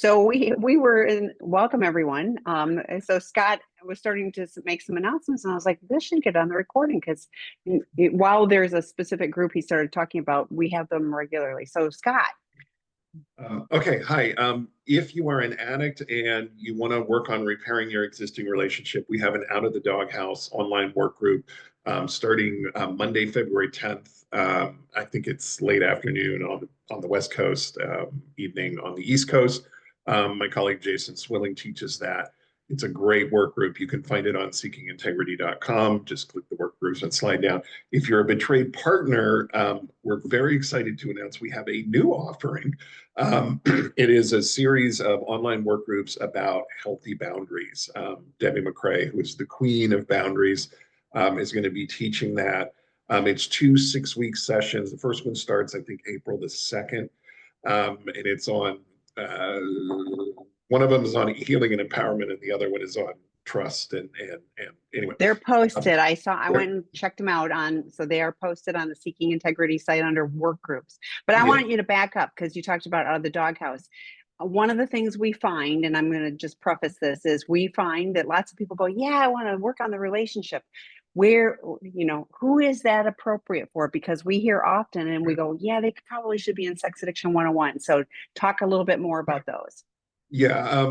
So we were in welcome everyone. So Scott was starting to make some announcements, and I was like, this should get on the recording because while there's a specific group he started talking about, we have them regularly. So Scott, Okay, hi. If you are an addict and you want to work on repairing your existing relationship, we have an Out of the Doghouse online work group starting Monday, February 10th. I think it's late afternoon on the West Coast, evening on the East Coast. My colleague Jason Swilling teaches that. It's a great work group. You can find it on seekingintegrity.com. Just click the work groups and slide down. If you're a betrayed partner, we're very excited to announce we have a new offering. It is a series of online work groups about healthy boundaries. Debbie McCrae, who is the queen of boundaries, is going to be teaching that. It's 2 6-week sessions. The first one starts, I think, April the 2nd, and it's on one of them is on healing and empowerment, and the other one is on trust. And anyway, they're um, posted. I went and checked them out so they are posted on the Seeking Integrity site under work groups. But I yeah, want you to back up because you talked about Out of the Doghouse. One of the things we find, and I'm going to just preface this, is we find that lots of people go, yeah, I want to work on the relationship. Where, who is that appropriate for? Because we hear often and we go, yeah, they probably should be in Sex Addiction 101. So talk a little bit more about those. yeah.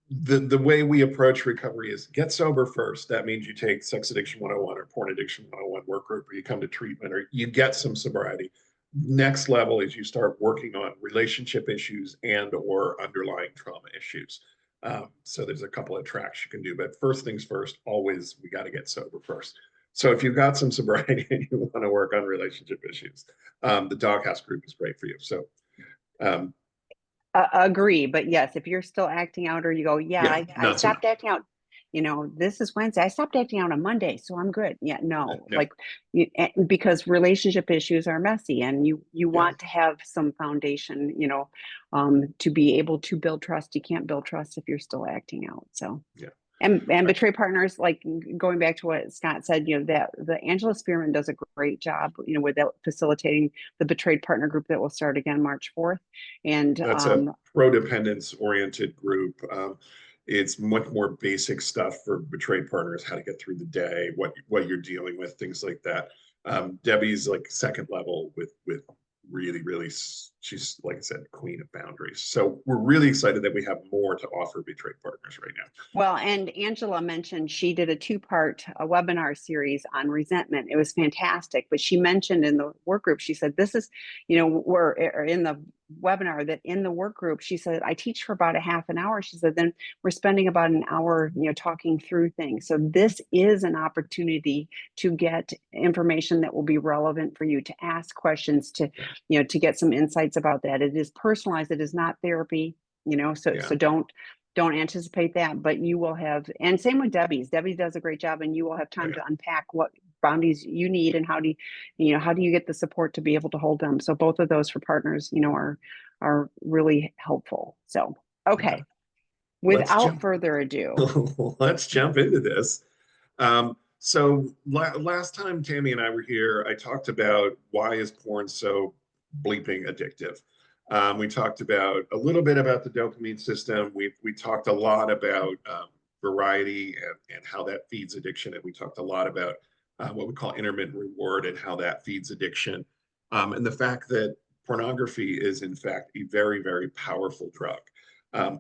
The way we approach recovery is get sober first. That means you take Sex Addiction 101 or Porn Addiction 101 work group, or you come to treatment, or you get some sobriety. Next level is you start working on relationship issues and or underlying trauma issues. So there's a couple of tracks you can do, but first things first, always we got to get sober first. So if you've got some sobriety and you want to work on relationship issues, the Doghouse group is great for you. So um, Agree, but yes, if you're still acting out, or you go, yeah, yeah, I not so stopped much. acting out. This is Wednesday. I stopped acting out on Monday, so I'm good. Yeah, no, No, like because relationship issues are messy, and you yeah, want to have some foundation, to be able to build trust. You can't build trust if you're still acting out. So yeah. and betray partners, like going back to what Scott said, that the Angela Spearman does a great job, with facilitating the betrayed partner group that will start again March 4th. And That's a pro-dependence oriented group. It's much more basic stuff for betrayed partners, how to get through the day, what you're dealing with, things like that. Debbie's like second level with really, she's, like I said, queen of boundaries. So we're really excited that we have more to offer betrayed partners right now. Well, and Angela mentioned she did a two-part webinar series on resentment. It was fantastic. But she mentioned in the work group, she said, this is, we're in the webinar, that in the work group, she said, I teach for about a half an hour. She said, then we're spending about an hour, talking through things. So this is an opportunity to get information that will be relevant for you, to ask questions, to, Yeah, to get some insights about that. It is personalized. It is not therapy, so yeah, don't anticipate that, but you will have, and same with Debbie does a great job, and you will have oh, time yeah. to unpack what boundaries you need, and how do you get the support to be able to hold them. So both of those for partners, are really helpful. So, Yeah. okay, Let's without jump. further ado. Let's jump into this. So last time Tammy and I were here, I talked about why is porn so bleeping addictive. We talked about a little bit about the dopamine system. We talked a lot about variety and how that feeds addiction, and we talked a lot about what we call intermittent reward and how that feeds addiction, and the fact that pornography is in fact a very powerful drug.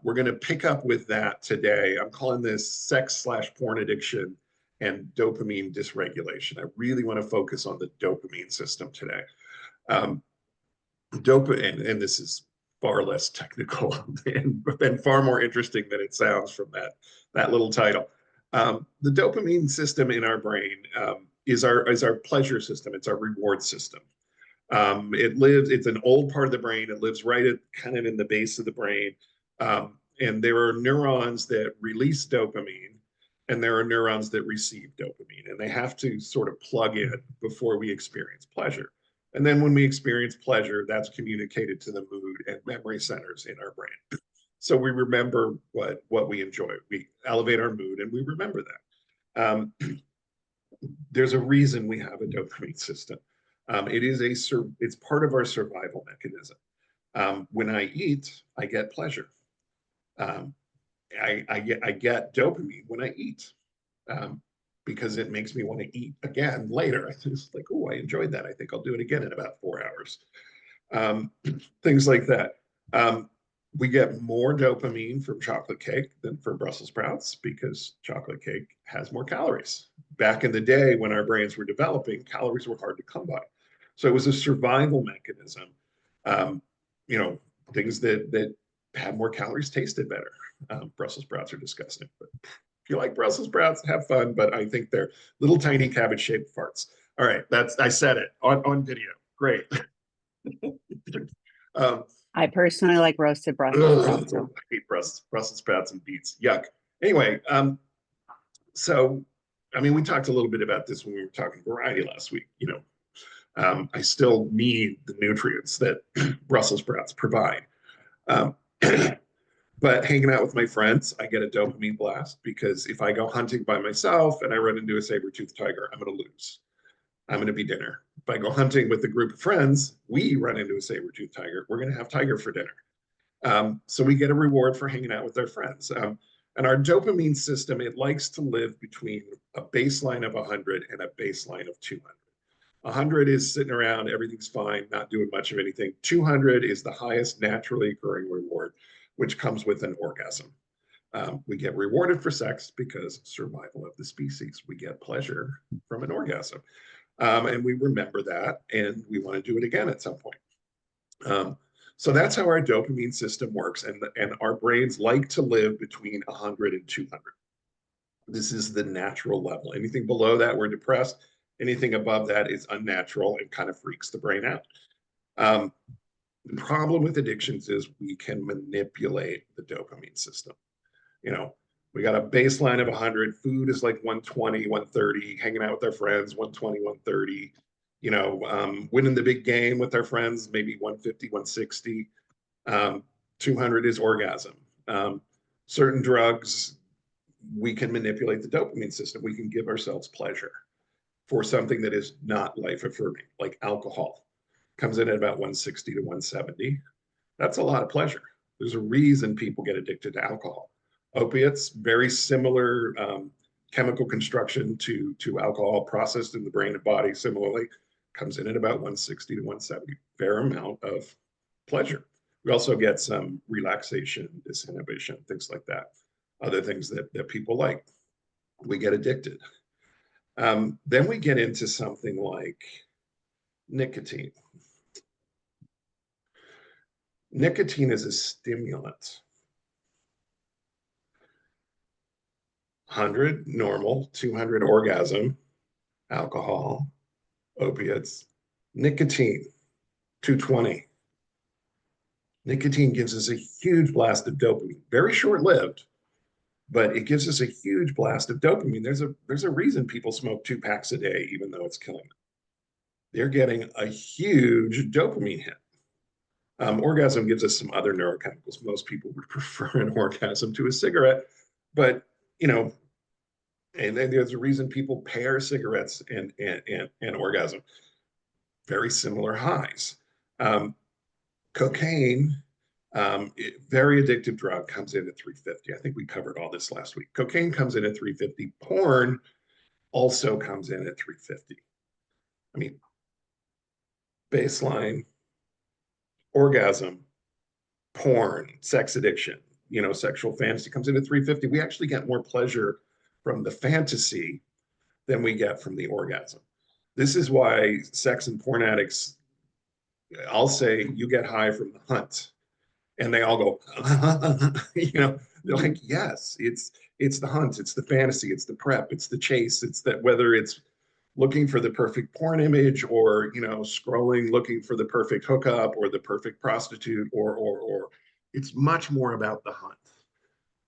We're going to pick up with that today. I'm calling this sex/porn addiction and dopamine dysregulation. I really want to focus on the dopamine system today. Um, Dopamine, and this is far less technical and far more interesting than it sounds from that little title. The dopamine system in our brain is our pleasure system. It's our reward system. It's an old part of the brain. It lives right at kind of in the base of the brain. And there are neurons that release dopamine, and there are neurons that receive dopamine, and they have to sort of plug in before we experience pleasure. And then when we experience pleasure, that's communicated to the mood and memory centers in our brain. So we remember what we enjoy. We elevate our mood and we remember that. There's a reason we have a dopamine system. It's part of our survival mechanism. When I eat, I get pleasure. Um, I get dopamine when I eat, um, because it makes me want to eat again later. I just like, oh, I enjoyed that. I think I'll do it again in about 4 hours. Um, things like that. We get more dopamine from chocolate cake than from Brussels sprouts because chocolate cake has more calories. Back in the day when our brains were developing, calories were hard to come by. So it was a survival mechanism. Um, you know, things that had more calories tasted better. Brussels sprouts are disgusting, but if you like Brussels sprouts, have fun. But I think they're little tiny cabbage shaped farts. All right, I said it on video. Great. um, I personally like roasted Brussels sprouts. So I hate Brussels sprouts and beets. Yuck. Anyway, so I mean, we talked a little bit about this when we were talking variety last week. I still need the nutrients that Brussels sprouts provide. Um, but hanging out with my friends, I get a dopamine blast because if I go hunting by myself and I run into a saber-toothed tiger, I'm going to lose. I'm going to be dinner. If I go hunting with a group of friends, we run into a saber-toothed tiger, we're going to have tiger for dinner. So we get a reward for hanging out with our friends. And our dopamine system, it likes to live between a baseline of 100 and a baseline of 200. 100 is sitting around, everything's fine, not doing much of anything. 200 is the highest naturally occurring reward, which comes with an orgasm. We get rewarded for sex because survival of the species. We get pleasure from an orgasm. And we remember that and we want to do it again at some point. So that's how our dopamine system works. And our brains like to live between 100 and 200. This is the natural level. Anything below that, we're depressed. Anything above that is unnatural and kind of freaks the brain out. The problem with addictions is we can manipulate the dopamine system. You know, we got a baseline of 100. Food is like 120, 130. Hanging out with our friends, 120, 130. Winning the big game with our friends, maybe 150, 160. 200 is orgasm. Certain drugs, we can manipulate the dopamine system. We can give ourselves pleasure for something that is not life affirming, like alcohol. Comes in at about 160 to 170. That's a lot of pleasure. There's a reason people get addicted to alcohol. Opiates, very similar chemical construction to alcohol, processed in the brain and body similarly, comes in at about 160 to 170. Fair amount of pleasure. We also get some relaxation, disinhibition, things like that. Other things that people like. We get addicted. Then we get into something like nicotine. Nicotine is a stimulant. 100 normal, 200 orgasm, alcohol, opiates. Nicotine, 220. Nicotine gives us a huge blast of dopamine, very short-lived, but it gives us a huge blast of dopamine. There's a reason people smoke 2 packs a day, even though it's killing them. They're getting a huge dopamine hit. Orgasm gives us some other neurochemicals. Most people would prefer an orgasm to a cigarette, but and then there's a reason people pair cigarettes and orgasm. Very similar highs. Cocaine, very addictive drug, comes in at 350. I think we covered all this last week. Cocaine comes in at 350. Porn also comes in at 350. I mean, baseline, orgasm, porn, sex addiction, sexual fantasy comes in at 350. We actually get more pleasure from the fantasy than we get from the orgasm. This is why sex and porn addicts, I'll say, you get high from the hunt. And they all go, they're like, yes, it's the hunt, it's the fantasy, it's the prep, it's the chase, it's that, whether it's looking for the perfect porn image or scrolling looking for the perfect hookup or the perfect prostitute, or it's much more about the hunt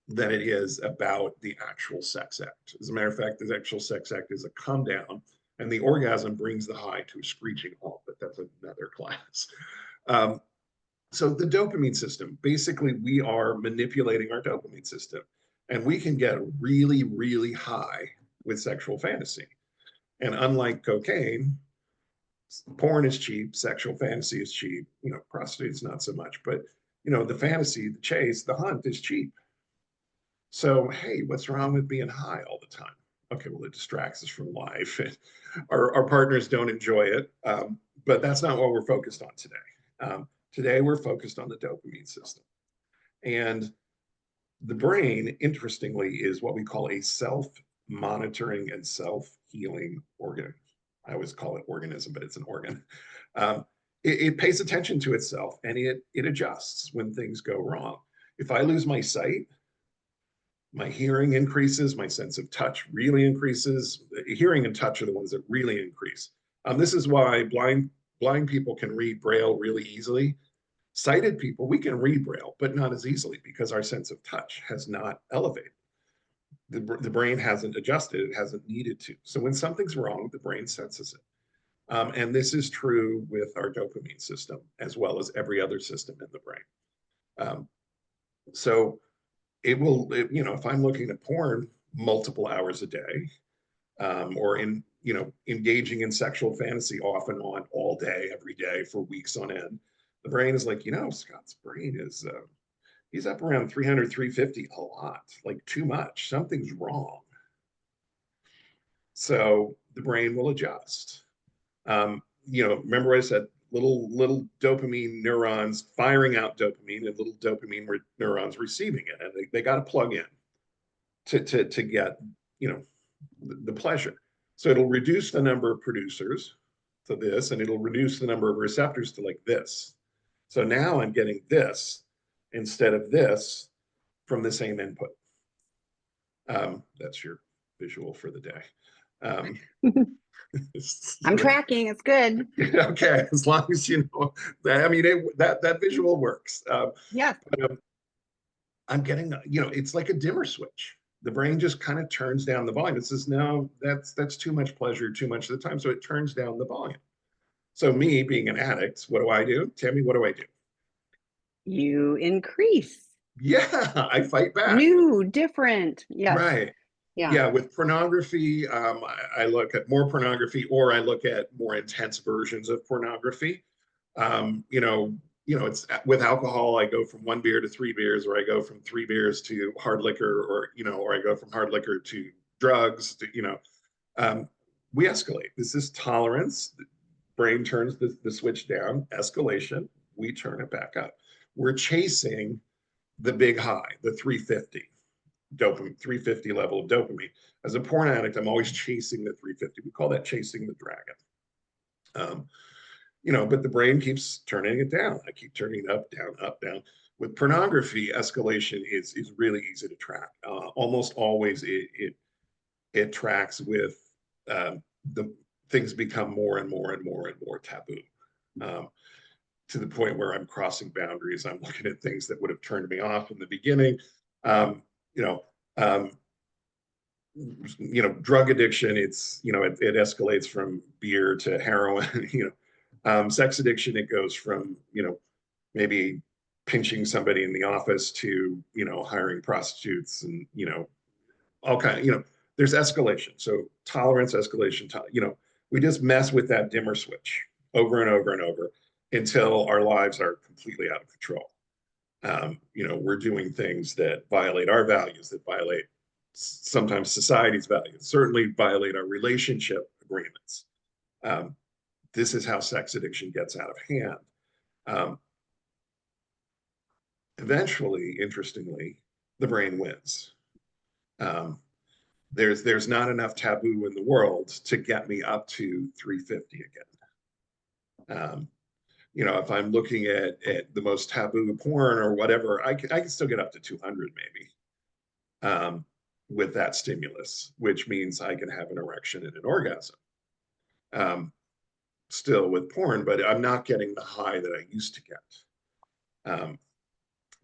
than it is about the actual sex act. As a matter of fact, the actual sex act is a come down, and the orgasm brings the high to a screeching halt, but that's another class. So the dopamine system, basically we are manipulating our dopamine system, and we can get really, really high with sexual fantasy. And unlike cocaine, Porn is cheap, sexual fantasy is cheap, prostitutes not so much, but the fantasy, the chase, the hunt is cheap. So, hey, what's wrong with being high all the time? Okay, well, it distracts us from life. Our partners don't enjoy it, but that's not what we're focused on today. Today, we're focused on the dopamine system. And the brain, interestingly, is what we call a self-monitoring and self-healing organ. I always call it organism, but it's an organ. It pays attention to itself and it adjusts when things go wrong. If I lose my sight, my hearing increases, my sense of touch really increases. Hearing and touch are the ones that really increase. This is why blind people can read Braille really easily. Sighted people, we can read Braille, but not as easily because our sense of touch has not elevated. The brain hasn't adjusted, it hasn't needed to. So when something's wrong, the brain senses it. And this is true with our dopamine system, as well as every other system in the brain. So if I'm looking at porn multiple hours a day, or engaging in sexual fantasy off and on all day, every day for weeks on end, the brain is like, Scott's brain is, he's up around 300, 350 a lot, like too much. Something's wrong. So the brain will adjust. Remember what I said, little dopamine neurons firing out dopamine and little dopamine neurons receiving it. And they got to plug in to get, the pleasure. So it'll reduce the number of producers to this, and it'll reduce the number of receptors to like this. So now I'm getting this instead of this from the same input. That's your visual for the day. I'm tracking. It's good. Okay, as long as you know that. I mean, that visual works. Yeah. But, I'm getting, it's like a dimmer switch. The brain just kind of turns down the volume. It says, no, that's too much pleasure, too much of the time. So it turns down the volume. So me being an addict, what do I do? Tami, what do I do? You increase. Yeah, I fight back. New, different. Yes. Right. Yeah. Yeah, with pornography, I look at more pornography, or I look at more intense versions of pornography. It's with alcohol, I go from 1 beer to 3 beers, or I go from 3 beers to hard liquor, or I go from hard liquor to drugs, we escalate. This is tolerance. The brain turns the switch down, escalation, we turn it back up. We're chasing the big high, the 350 dopamine, 350 level of dopamine. As a porn addict, I'm always chasing the 350. We call that chasing the dragon. But the brain keeps turning it down. I keep turning it up, down, up, down. With pornography, escalation is really easy to track. Almost always it tracks with the things become more and more and more and more taboo. To the point where I'm crossing boundaries. I'm looking at things that would have turned me off in the beginning. Drug addiction, it escalates from beer to heroin. Sex addiction, it goes from, maybe pinching somebody in the office to, hiring prostitutes and, all kind of, there's escalation. So tolerance, escalation, we just mess with that dimmer switch over and over and over until our lives are completely out of control. We're doing things that violate our values, that violate sometimes society's values, certainly violate our relationship agreements. This is how sex addiction gets out of hand. Eventually, interestingly, the brain wins. There's not enough taboo in the world to get me up to 350 again. If I'm looking at the most taboo porn or whatever, I can still get up to 200 maybe, with that stimulus, which means I can have an erection and an orgasm. Still with porn, but I'm not getting the high that I used to get.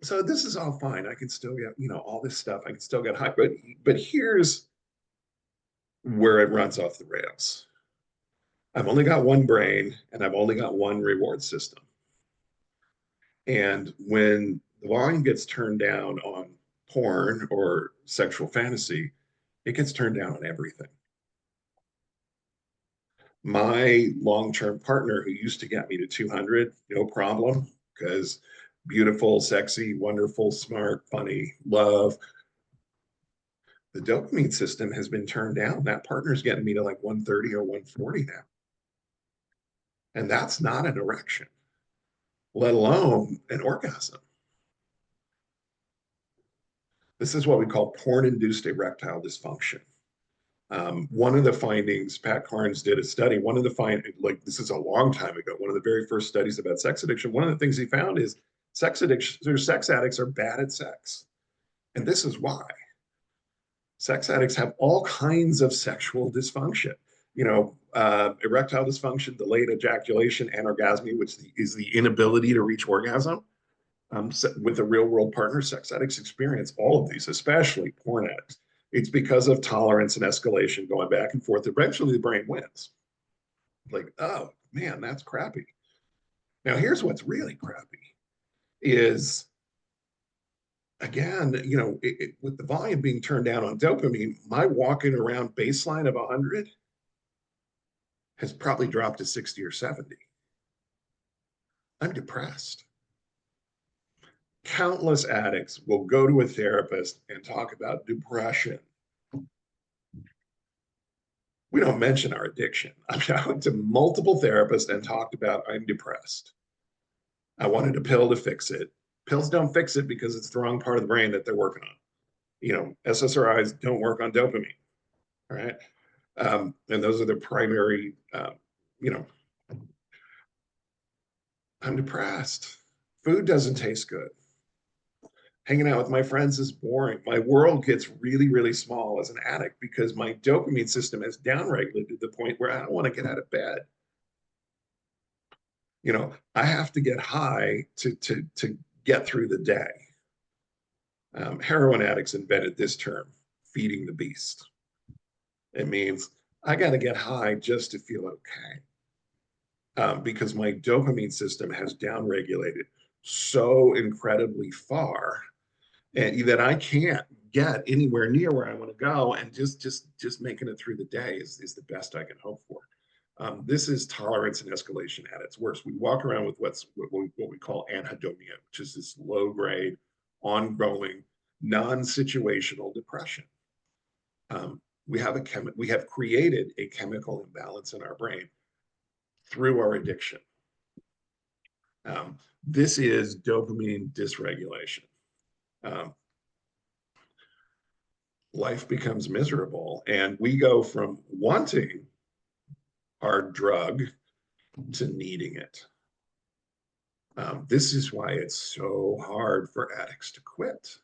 So this is all fine. I can still get, all this stuff. I can still get high, but here's where it runs off the rails. I've only got one brain and I've only got one reward system. And when the volume gets turned down on porn or sexual fantasy, it gets turned down on everything. My long-term partner who used to get me to 200, no problem, because beautiful, sexy, wonderful, smart, funny, love. The dopamine system has been turned down. That partner's getting me to like 130 or 140 now. And that's not an erection, let alone an orgasm. This is what we call porn-induced erectile dysfunction. One of the findings, Pat Carnes did a study. One of the findings, like this is a long time ago, one of the very first studies about sex addiction. One of the things he found is sex addiction or sex addicts are bad at sex. And this is why. Sex addicts have all kinds of sexual dysfunction. Erectile dysfunction, delayed ejaculation, anorgasmia, which is the inability to reach orgasm. With a real world partner, sex addicts experience all of these, especially porn addicts. It's because of tolerance and escalation going back and forth. Eventually, the brain wins. Like, oh man, that's crappy. Now, here's what's really crappy is, again, with the volume being turned down on dopamine, my walking around baseline of 100 has probably dropped to 60 or 70. I'm depressed. Countless addicts will go to a therapist and talk about depression. We don't mention our addiction. I went to multiple therapists and talked about I'm depressed. I wanted a pill to fix it. Pills don't fix it because it's the wrong part of the brain that they're working on. SSRIs don't work on dopamine. All right. And those are the primary, I'm depressed. Food doesn't taste good. Hanging out with my friends is boring. My world gets really, really small as an addict because my dopamine system is downregulated to the point where I don't want to get out of bed. I have to get high to get through the day. Heroin addicts invented this term, feeding the beast. It means I got to get high just to feel okay. Because my dopamine system has downregulated so incredibly far and that I can't get anywhere near where I want to go, and just making it through the day is the best I can hope for. This is tolerance and escalation at its worst. We walk around with what we call anhedonia, which is this low grade, ongoing, non-situational depression. We have created a chemical imbalance in our brain through our addiction. This is dopamine dysregulation. Life becomes miserable, and we go from wanting our drug to needing it. This is why it's so hard for addicts to quit.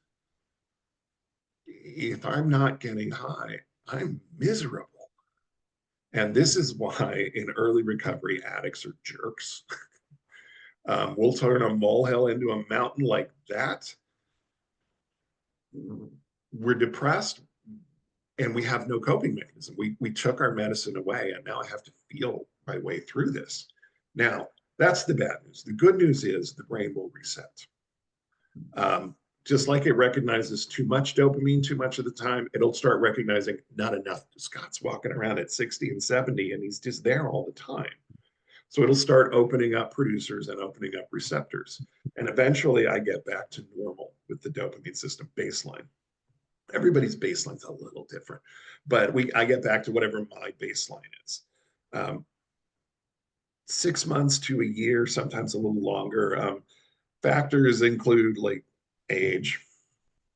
If I'm not getting high, I'm miserable. And this is why in early recovery, addicts are jerks. We'll turn a molehill into a mountain like that. We're depressed and we have no coping mechanism. We took our medicine away, and now I have to feel my way through this. Now, that's the bad news. The good news is the brain will reset. Just like it recognizes too much dopamine too much of the time, it'll start recognizing not enough. Scott's walking around at 60 and 70, and he's just there all the time. So it'll start opening up producers and opening up receptors. And eventually I get back to normal with the dopamine system baseline. Everybody's baseline's a little different, but I get back to whatever my baseline is. 6 months to a year, sometimes a little longer. Factors include like age,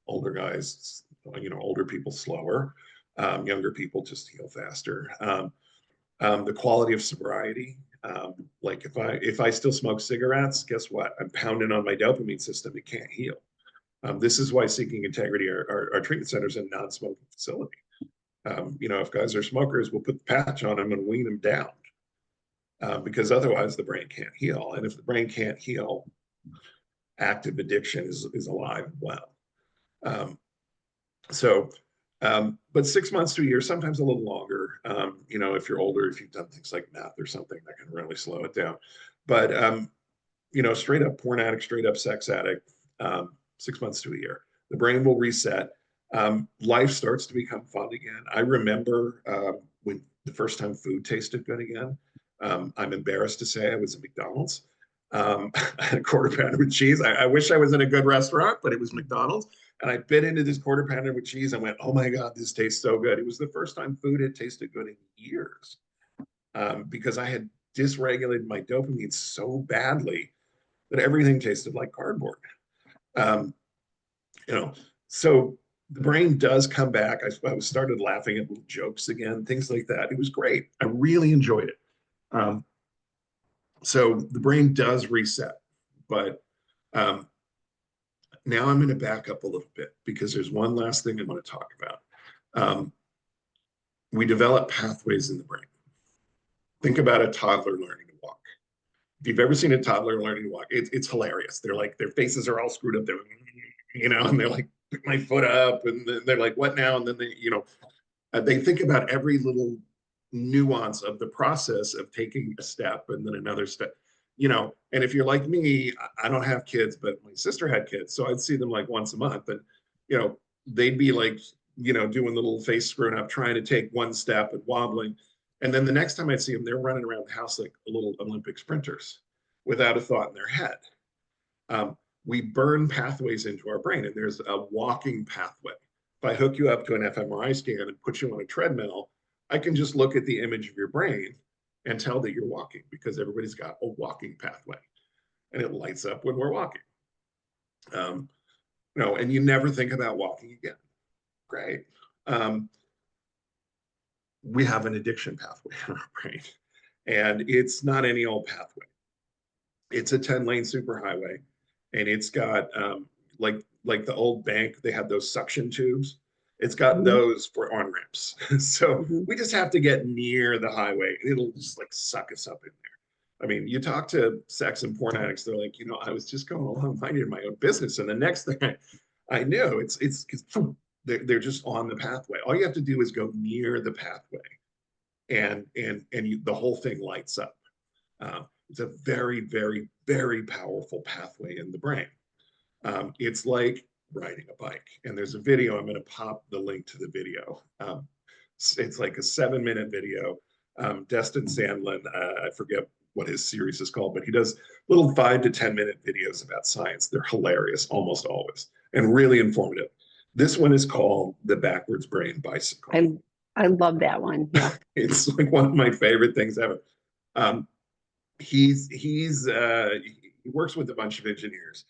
older guys, older people slower, younger people just heal faster. The quality of sobriety. Like if I still smoke cigarettes, guess what? I'm pounding on my dopamine system. It can't heal. This is why Seeking Integrity are treatment centers in non-smoking facility. If guys are smokers, we'll put the patch on them and wean them down because otherwise the brain can't heal. And if the brain can't heal, active addiction is alive and well. But 6 months to a year, sometimes a little longer. If you're older, if you've done things like meth or something, that can really slow it down. But straight up porn addict, straight up sex addict, 6 months to a year, the brain will reset. Life starts to become fun again. I remember when the first time food tasted good again. I'm embarrassed to say I was at McDonald's. I had a quarter pounder with cheese. I wish I was in a good restaurant, but it was McDonald's. And I bit into this quarter pounder with cheese and went, oh my God, this tastes so good. It was the first time food had tasted good in years, because I had dysregulated my dopamine so badly that everything tasted like cardboard. Um, you know, so the brain does come back. I started laughing at little jokes again, things like that. It was great. I really enjoyed it. Um, so the brain does reset, but um, now I'm going to back up a little bit because there's one last thing I want to talk about. Um, we develop pathways in the brain. Think about a toddler learning to walk. If you've ever seen a toddler learning to walk, it's hilarious. They're like, their faces are all screwed up. They're, and they're like, pick my foot up. And they're like, what now? And then they think about every little nuance of the process of taking a step and then another step. And if you're like me, I don't have kids, but my sister had kids. So I'd see them like once a month. And, they'd be like, doing the little face screwing up, trying to take one step and wobbling. And then the next time I'd see them, they're running around the house like little Olympic sprinters without a thought in their head. We burn pathways into our brain, and there's a walking pathway. If I hook you up to an fMRI scan and put you on a treadmill, I can just look at the image of your brain and tell that you're walking because everybody's got a walking pathway, and it lights up when we're walking. And you never think about walking again. Great. We have an addiction pathway in our brain, and it's not any old pathway. It's a 10-lane superhighway, and it's got like the old bank, they had those suction tubes. It's got those for on ramps. So we just have to get near the highway. It'll just like suck us up in there. I mean, you talk to sex and porn addicts, they're like, I was just going along minding my own business. And the next thing I knew, it's because they're just on the pathway. All you have to do is go near the pathway, and the whole thing lights up. It's a very, very, very powerful pathway in the brain. It's like riding a bike. And there's a video, I'm going to pop the link to the video. It's like a 7-minute video. Destin Sandlin, I forget what his series is called, but he does little 5 to 10-minute videos about science. They're hilarious almost always and really informative. This one is called The Backwards Brain Bicycle. I love that one. Yeah. It's like one of my favorite things ever. He works with a bunch of engineers.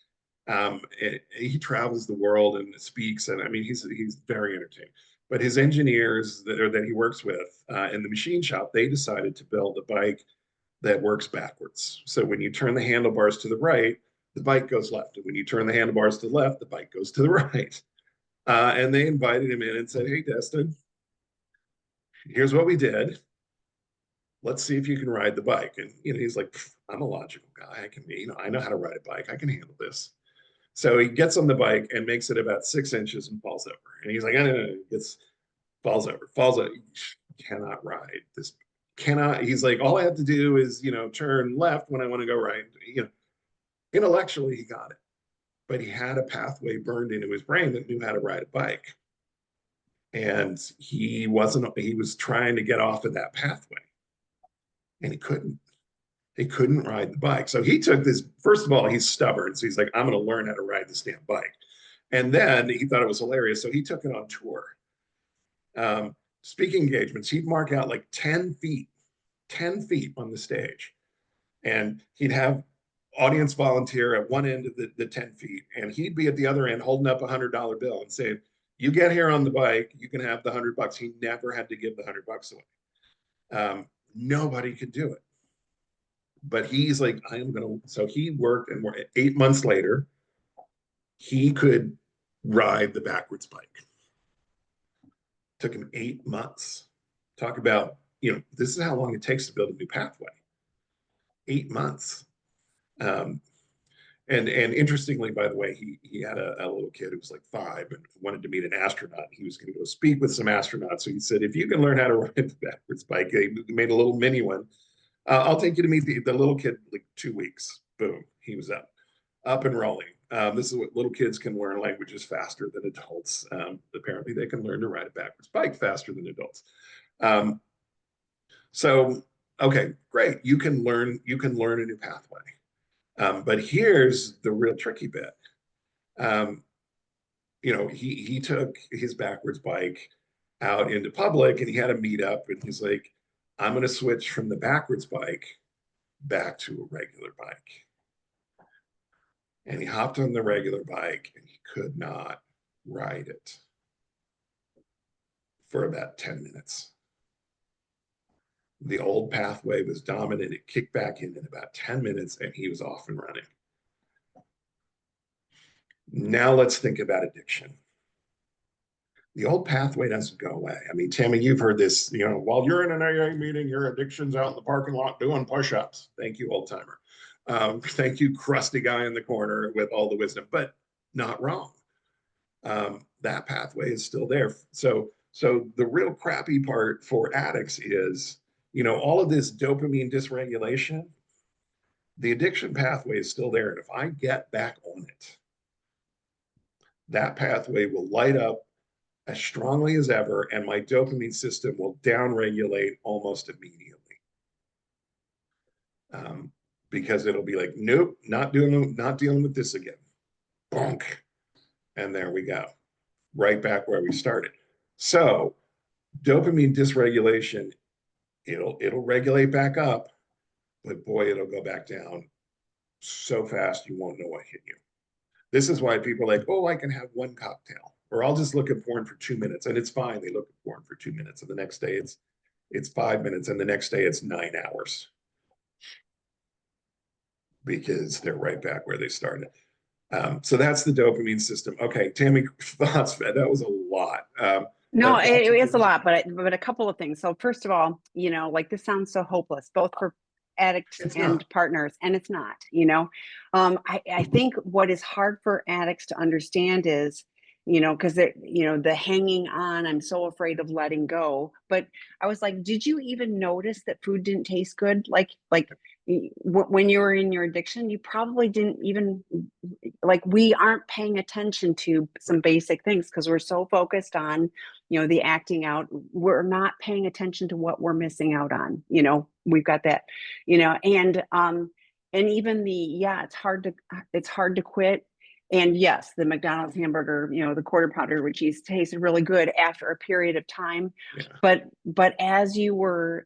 He travels the world and speaks, and I mean he's very entertaining. But his engineers that he works with in the machine shop, they decided to build a bike that works backwards. So when you turn the handlebars to the right, the bike goes left, and when you turn the handlebars to the left, the bike goes to the right. And they invited him in and said, "Hey, Destin, here's what we did. Let's see if you can ride the bike." And he's like, "I'm a logical guy. I know how to ride a bike. I can handle this." So he gets on the bike and makes it about 6 inches and falls over. And he's like, "No. Falls over. Cannot ride this. Cannot." He's like, "All I have to do is, turn left when I want to go right." Intellectually, he got it, but he had a pathway burned into his brain that knew how to ride a bike. And he was trying to get off of that pathway, and he couldn't. He couldn't ride the bike. So he took this, first of all, he's stubborn. So he's like, "I'm going to learn how to ride this damn bike." And then he thought it was hilarious. So he took it on tour. Speaking engagements, he'd mark out like 10 feet on the stage. And he'd have audience volunteer at one end of the 10 feet. And he'd be at the other end holding up $100 bill and saying, "You get here on the bike, you can have the $100. He never had to give the $100 away. Nobody could do it. But he's like, "I am going to." So he worked, and 8 months later, he could ride the backwards bike. Took him 8 months. Talk about, this is how long it takes to build a new pathway. 8 months. And interestingly, by the way, he had a little kid who was like 5 and wanted to meet an astronaut. He was going to go speak with some astronauts. So he said, "If you can learn how to ride the backwards bike," he made a little mini one. "I'll take you to meet the little kid." Like 2 weeks, boom, he was up and rolling. This is what little kids can learn languages faster than adults. Apparently, they can learn to ride a backwards bike faster than adults. So, okay, great. You can learn a new pathway. But here's the real tricky bit. Um, he took his backwards bike out into public and he had a meetup and he's like, I'm going to switch from the backwards bike back to a regular bike. And he hopped on the regular bike and he could not ride it for about 10 minutes. The old pathway was dominant. It kicked back in about 10 minutes and he was off and running. Now let's think about addiction. The old pathway doesn't go away. I mean, Tammy, you've heard this, while you're in an AA meeting, your addiction's out in the parking lot doing push-ups. Thank you, old timer. Thank you, crusty guy in the corner with all the wisdom, but not wrong. That pathway is still there. So the real crappy part for addicts is, all of this dopamine dysregulation, the addiction pathway is still there. And if I get back on it, that pathway will light up as strongly as ever, and my dopamine system will downregulate almost immediately. Because it'll be like, nope, not dealing with this again. Bonk. And there we go. Right back where we started. So dopamine dysregulation, it'll regulate back up, but boy, it'll go back down so fast you won't know what hit you. This is why people are like, oh, I can have one cocktail, or I'll just look at porn for 2 minutes, and it's fine. They look at porn for 2 minutes, and the next day it's 5 minutes, and the next day it's 9 hours because they're right back where they started. So that's the dopamine system. Okay, Tammy, thoughts? That was a lot. No, But it is a lot, but a couple of things. So first of all, like this sounds so hopeless, both for addicts it's and not. partners, and it's not. I think what is hard for addicts to understand is, because they're, the hanging on, I'm so afraid of letting go. But I was like, did you even notice that food didn't taste good? Like when you were in your addiction, you probably didn't even, like, we aren't paying attention to some basic things because we're so focused on, the acting out. We're not paying attention to what we're missing out on. We've got that, and even it's hard to quit. And yes, the McDonald's hamburger, the quarter pounder with cheese tasted really good after a period of time. Yeah. But as you were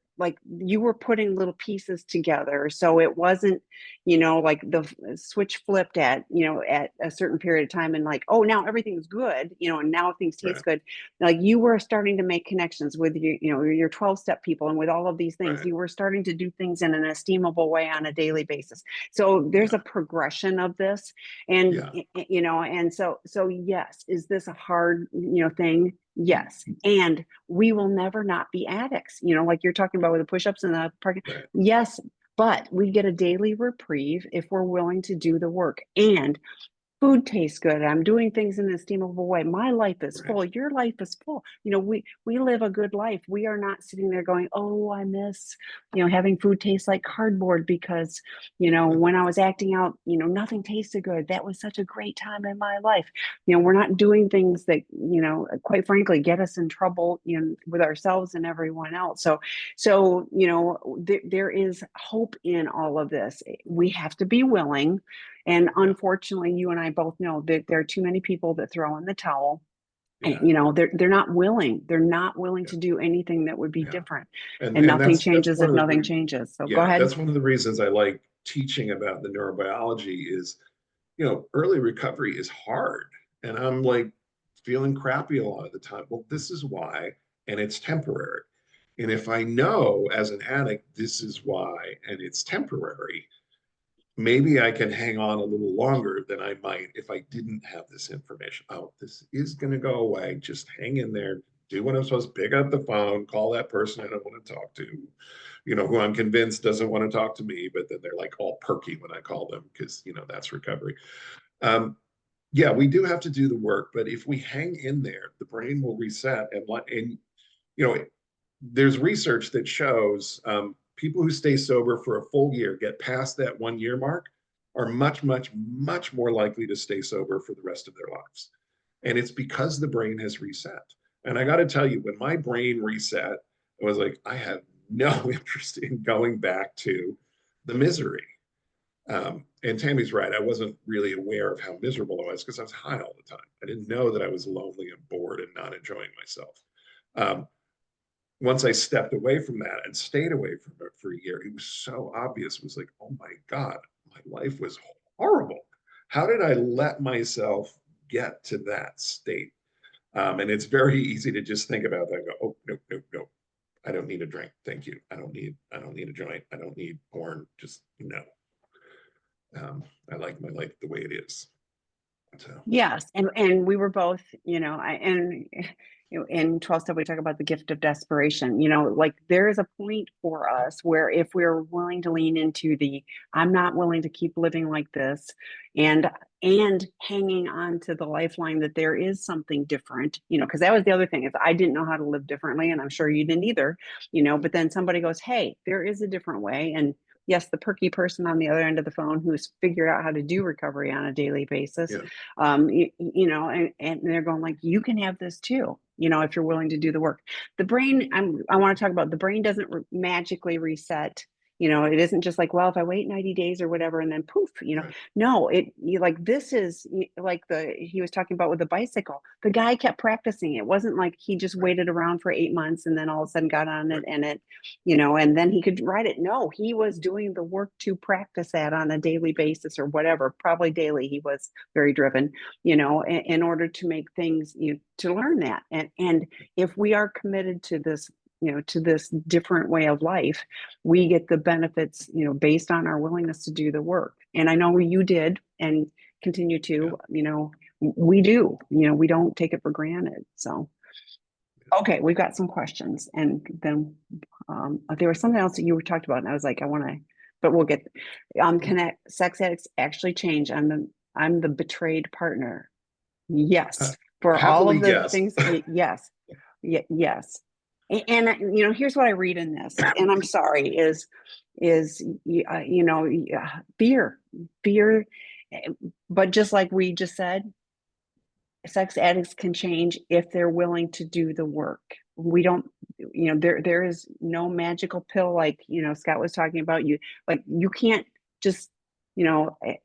putting little pieces together, so it wasn't, like the switch flipped at a certain period of time, and like, oh, now everything's good, and now things taste Right. good. Like you were starting to make connections with your 12-step people, and with all of these things, Right. you were starting to do things in an esteemable way on a daily basis. So there's Yeah. a progression of this, and Yeah. and so yes, is this a hard thing? Yes. And we will never not be addicts, like you're talking about with the push-ups and the parking. Right. Yes, but we get a daily reprieve if we're willing to do the work. And food tastes good. I'm doing things in an esteemable way. My life is Right. full. Your life is full. We live a good life. We are not sitting there going, oh, I miss, having food taste like cardboard because, when I was acting out, nothing tasted good. That was such a great time in my life. We're not doing things that, quite frankly, get us in trouble, with ourselves and everyone else. So, there is hope in all of this. We have to be willing. And Yeah. unfortunately, you and I both know that there are too many people that throw in the towel. Yeah. And, they're not willing. They're not willing Yeah. to do anything that would be Yeah. different. And And and nothing that's changes one if of the nothing changes. So go yeah, ahead. that's one of the reasons I like teaching about the neurobiology is, early recovery is hard. And I'm like feeling crappy a lot of the time. Well, this is why, and it's temporary. And if I know as an addict, this is why, and it's temporary, maybe I can hang on a little longer than I might if I didn't have this information. Oh, this is going to go away. Just hang in there, do what I'm supposed to, pick up the phone, call that person I don't want to talk to, who I'm convinced doesn't want to talk to me, but then they're like all perky when I call them because, that's recovery. Yeah, we do have to do the work, but if we hang in there, the brain will reset and you know, there's research that shows people who stay sober for a full year, get past that 1 year mark, are much, much, much more likely to stay sober for the rest of their lives. And it's because the brain has reset. And I got to tell you, when my brain reset, it was like, I had no interest in going back to the misery. And Tammy's right. I wasn't really aware of how miserable I was because I was high all the time. I didn't know that I was lonely and bored and not enjoying myself. Um, Once I stepped away from that and stayed away from it for a year, it was so obvious. It was like, oh my God, my life was horrible. How did I let myself get to that state? And it's very easy to just think about that and go, oh, no, no, no. I don't need a drink. Thank you. I don't need a joint. I don't need porn. Just no. I like my life the way it is. So Yes, and we were both, in 12 step we talk about the gift of desperation. Like there is a point for us where if we're willing to lean into the I'm not willing to keep living like this, and hanging on to the lifeline that there is something different, because that was the other thing is I didn't know how to live differently, and I'm sure you didn't either, but then somebody goes, hey, there is a different way. And yes, the perky person on the other end of the phone who's figured out how to do recovery on a daily basis, yeah, and they're going like, you can have this too, if you're willing to do the work. The brain, I want to talk about, the brain doesn't magically reset. It isn't just like, well, if I wait 90 days or whatever, and then poof, right, no, like, this is like he was talking about with the bicycle. The guy kept practicing. It wasn't like he just right, waited around for 8 months and then all of a sudden got on it right, and and then he could ride it. No, he was doing the work to practice that on a daily basis or whatever, probably daily. He was very driven, in order to make things, to learn that. And if we are committed to this, to this different way of life, we get the benefits, based on our willingness to do the work. And I know you did and continue yeah, to, we do, we don't take it for granted. So, okay, we've got some questions. And then there was something else that you were talked about, and I was like, I want to, but we'll get, can sex addicts actually change? I'm the betrayed partner. uh, Yes, for all happily of the yes. things. Yes, yes. And here's what I read in this, and I'm sorry, is fear, fear. But just like we just said, sex addicts can change if they're willing to do the work. We don't, there is no magical pill like, Scott was talking about. You can't just,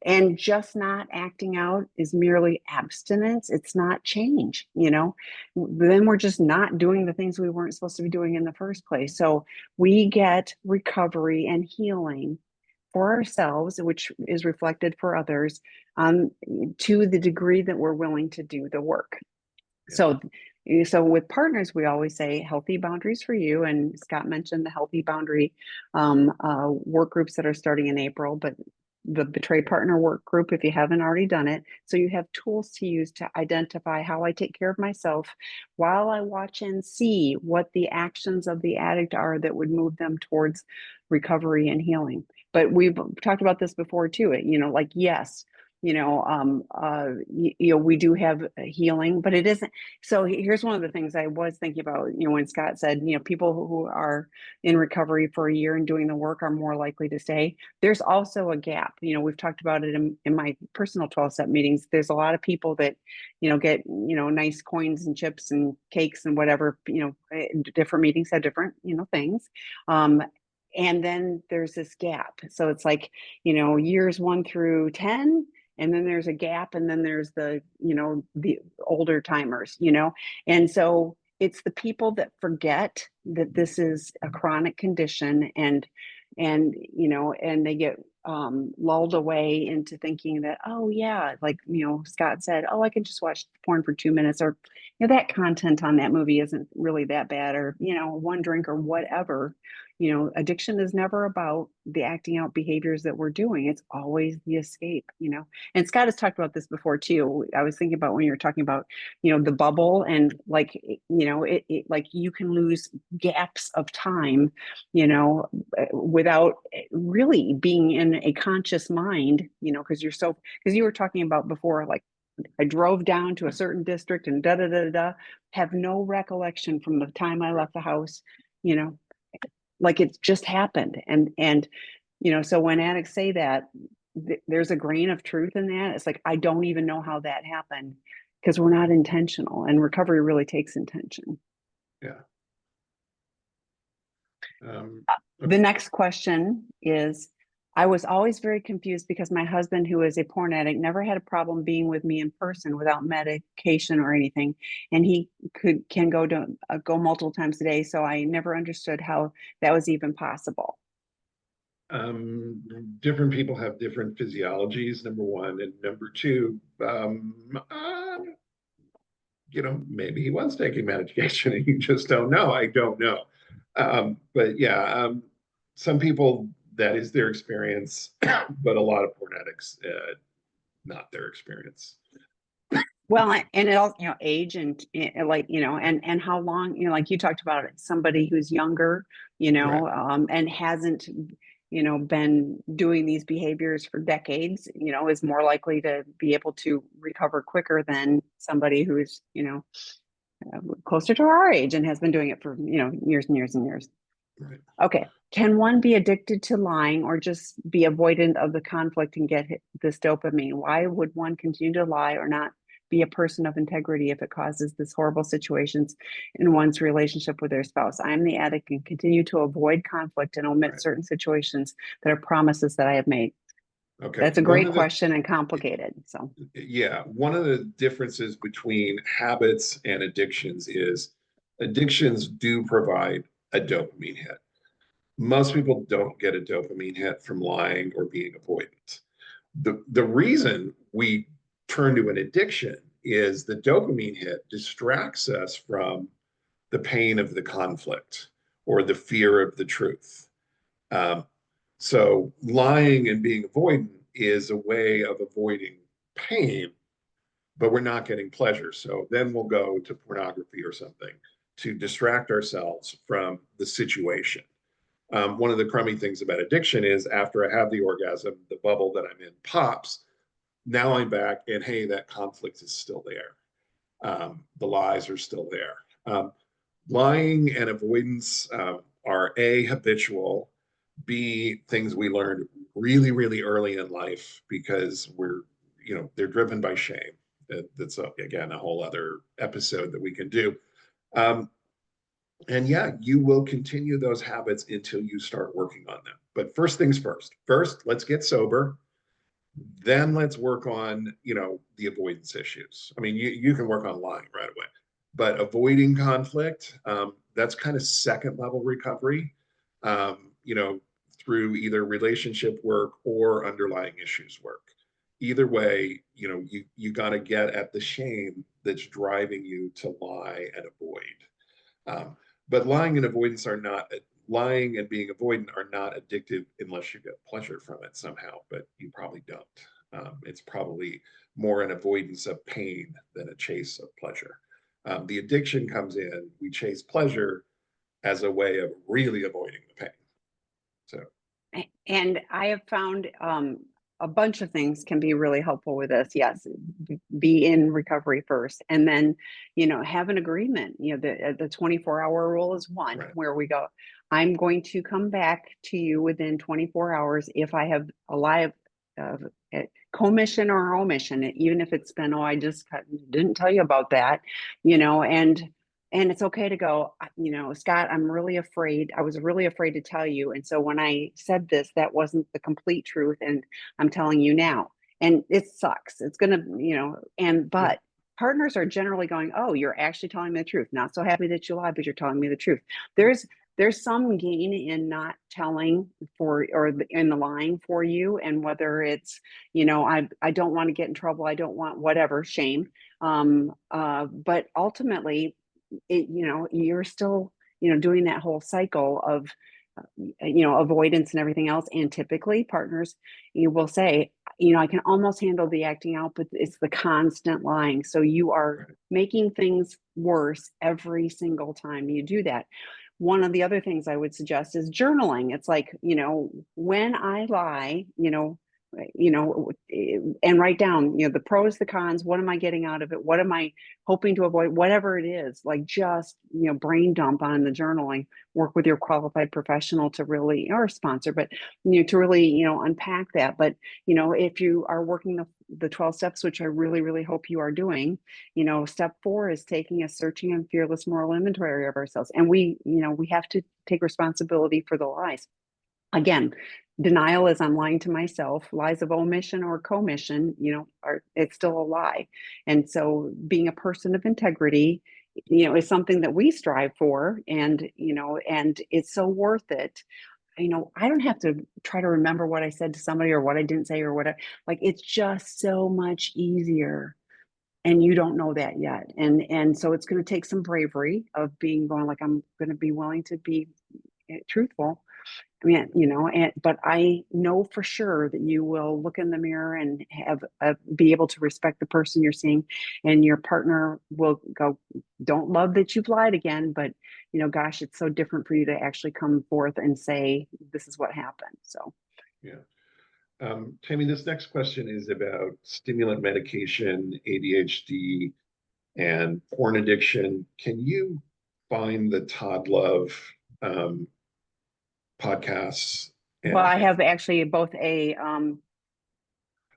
and just not acting out is merely abstinence. It's not change, then we're just not doing the things we weren't supposed to be doing in the first place. So we get recovery and healing for ourselves, which is reflected for others, to the degree that we're willing to do the work. Yeah, So with partners, we always say healthy boundaries for you. And Scott mentioned the healthy boundary work groups that are starting in April, but the Betray Partner work group, if you haven't already done it. So you have tools to use to identify how I take care of myself while I watch and see what the actions of the addict are that would move them towards recovery and healing. But we've talked about this before too. Like, yes, we do have healing, but it isn't. So here's one of the things I was thinking about, when Scott said, people who are in recovery for a year and doing the work are more likely to stay. There's also a gap. We've talked about it in my personal 12-step meetings. There's a lot of people that, get, nice coins and chips and cakes and whatever, different meetings have different, things. And then there's this gap. So it's like, years 1 through 10, and then there's a gap, and then there's the the older timers, and so it's the people that forget that this is a chronic condition, and they get lulled away into thinking that, oh yeah, like Scott said, oh, I can just watch porn for 2 minutes, or that content on that movie isn't really that bad, or one drink or whatever. Addiction is never about the acting out behaviors that we're doing. It's always the escape. And Scott has talked about this before too. I was thinking about when you were talking about, the bubble, and like, it like you can lose gaps of time, without really being in a conscious mind, because because you were talking about before, like, I drove down to a certain district and da da da da, have no recollection from the time I left the house, you know, like it just happened. And so when addicts say that, there's a grain of truth in that. It's like, I don't even know how that happened, because we're not intentional, and recovery really takes intention. yeah. Um, The okay. next question is, I was always very confused because my husband, who is a porn addict, never had a problem being with me in person without medication or anything, and he can go multiple times a day. So I never understood how that was even possible. Um, Different people have different physiologies, number one, and number two, maybe he was taking medication and you just don't know. I don't know. But yeah, some people that is their experience, but a lot of porn addicts, not their experience. Well, and it also, age and like, and how long, like you talked about it, somebody who's younger, Right. and hasn't, been doing these behaviors for decades, is more likely to be able to recover quicker than somebody who's, closer to our age and has been doing it for, years and years and years. Right. Okay. Can one be addicted to lying or just be avoidant of the conflict and get this dopamine? Why would one continue to lie or not be a person of integrity if it causes this horrible situations in one's relationship with their spouse? I am the addict and continue to avoid conflict and omit Right. certain situations that are promises that I have made. Okay. That's a great question and complicated. So, Yeah, one of the differences between habits and addictions is addictions do provide a dopamine hit. Most people don't get a dopamine hit from lying or being avoidant. The reason we turn to an addiction is the dopamine hit distracts us from the pain of the conflict or the fear of the truth. Um, so lying and being avoidant is a way of avoiding pain, but we're not getting pleasure. So then we'll go to pornography or something to distract ourselves from the situation. One of the crummy things about addiction is after I have the orgasm, the bubble that I'm in pops. Now I'm back, and hey, that conflict is still there. The lies are still there. Lying and avoidance are A, habitual, B, things we learned really, really early in life because they're driven by shame. That's, again, a whole other episode that we can do. Um, and yeah, you will continue those habits until you start working on them. But first things first. First, let's get sober. Then let's work on, the avoidance issues. I mean, you can work on lying right away, but avoiding conflict, that's kind of second level recovery, through either relationship work or underlying issues work. Either way, you got to get at the shame that's driving you to lie and avoid. But lying and being avoidant are not addictive unless you get pleasure from it somehow, but you probably don't. It's probably more an avoidance of pain than a chase of pleasure. The addiction comes in, we chase pleasure as a way of really avoiding the pain. So, and I have found a bunch of things can be really helpful with this. Yes, be in recovery first, and then have an agreement. The 24-hour rule is one right, where we go. I'm going to come back to you within 24 hours if I have a live uh, commission or omission, even if it's been, oh, I just didn't tell you about that, and it's okay to go, Scott, I'm really afraid. I was really afraid to tell you. And so when I said this, that wasn't the complete truth. And I'm telling you now. And it sucks. It's going to, yeah, but partners are generally going, oh, you're actually telling me the truth. Not so happy that you lied, but you're telling me the truth. There's some gain in not telling in the lying for you. And whether it's, I don't want to get in trouble. I don't want whatever shame. But ultimately, you're still doing that whole cycle of avoidance and everything else, and typically partners you will say, I can almost handle the acting out, but it's the constant lying, so you are right, making things worse every single time you do that. One of the other things I would suggest is journaling. It's like, when I lie, and write down, the pros, the cons, what am I getting out of it? What am I hoping to avoid? Whatever it is, like just, brain dump on the journaling, work with your qualified professional to really, or sponsor, but, to really, unpack that. But, if you are working the 12 steps, which I really, really hope you are doing, step 4 is taking a searching and fearless moral inventory of ourselves. And we have to take responsibility for the lies. Again, denial is I'm lying to myself. Lies of omission or commission, it's still a lie. And so being a person of integrity, is something that we strive for. And it's so worth it. I don't have to try to remember what I said to somebody or what I didn't say or what like, it's just so much easier. And you don't know that yet. And so it's going to take some bravery of going like, I'm going to be willing to be truthful. I mean, but I know for sure that you will look in the mirror and be able to respect the person you're seeing, and your partner will go, don't love that you've lied again, but gosh, it's so different for you to actually come forth and say, this is what happened. So, yeah. Tammy, this next question is about stimulant medication, ADHD, and porn addiction. Can you find the Todd Love podcasts? well, And I have actually both a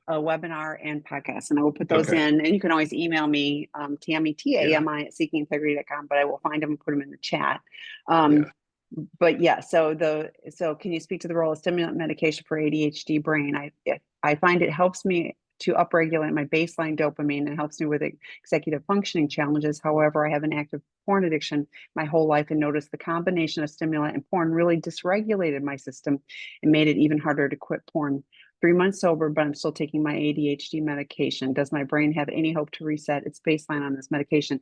webinar and podcast, and I will put those okay, in, and you can always email me, Tami, yeah, Tami at seekingintegrity.com, but I will find them and put them in the chat. yeah, But yeah, so can you speak to the role of stimulant medication for ADHD brain? I find it helps me to upregulate my baseline dopamine and helps me with executive functioning challenges. However, I have an active porn addiction my whole life and noticed the combination of stimulant and porn really dysregulated my system and made it even harder to quit porn. 3 months sober, but I'm still taking my ADHD medication. Does my brain have any hope to reset its baseline on this medication?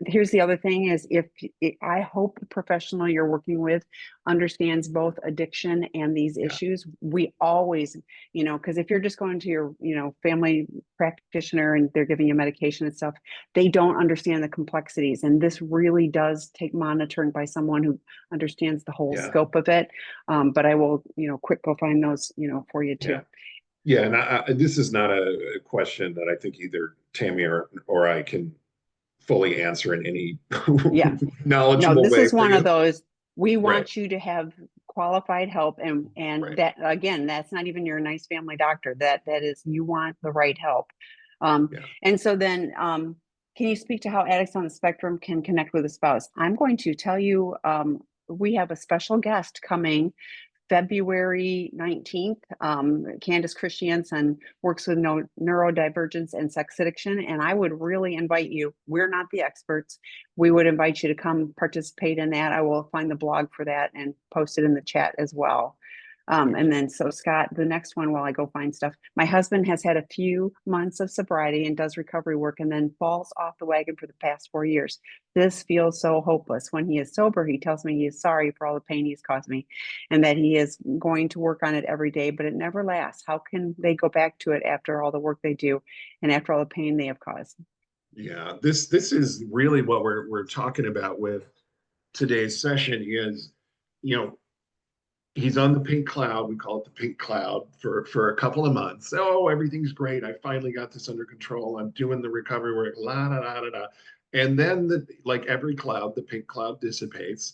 Here's the other thing is I hope the professional you're working with understands both addiction and these yeah, issues. We always, because if you're just going to your, family practitioner and they're giving you medication and stuff, they don't understand the complexities. And this really does take monitoring by someone who understands the whole yeah, scope of it. But I will, quick go find those, for you yeah. too. Yeah, and this is not a question that I think either Tammy or I can fully answer in any Yeah. No, knowledgeable this way is for one of you. those, we Right, want you to have qualified help, and right. that, again, that's not even your nice family doctor. That is, you want the right help. Um, Yeah, and so then, can you speak to how addicts on the spectrum can connect with a spouse? I'm going to tell you, we have a special guest coming February 19th. Candace Christiansen works with neurodivergence and sex addiction. And I would really invite you, we're not the experts. We would invite you to come participate in that. I will find the blog for that and post it in the chat as well. And excellent. then, so Scott, the next one, while I go find stuff, my husband has had a few months of sobriety and does recovery work and then falls off the wagon for the past 4 years. This feels so hopeless. When he is sober, he tells me he is sorry for all the pain he's caused me and that he is going to work on it every day, but it never lasts. How can they go back to it after all the work they do and after all the pain they have caused? Yeah, this is really what we're talking about with today's session is, you know, he's on the pink cloud. We call it the pink cloud for a couple of months. Oh, everything's great. I finally got this under control. I'm doing the recovery work. La da da da da. And then like every cloud, the pink cloud dissipates.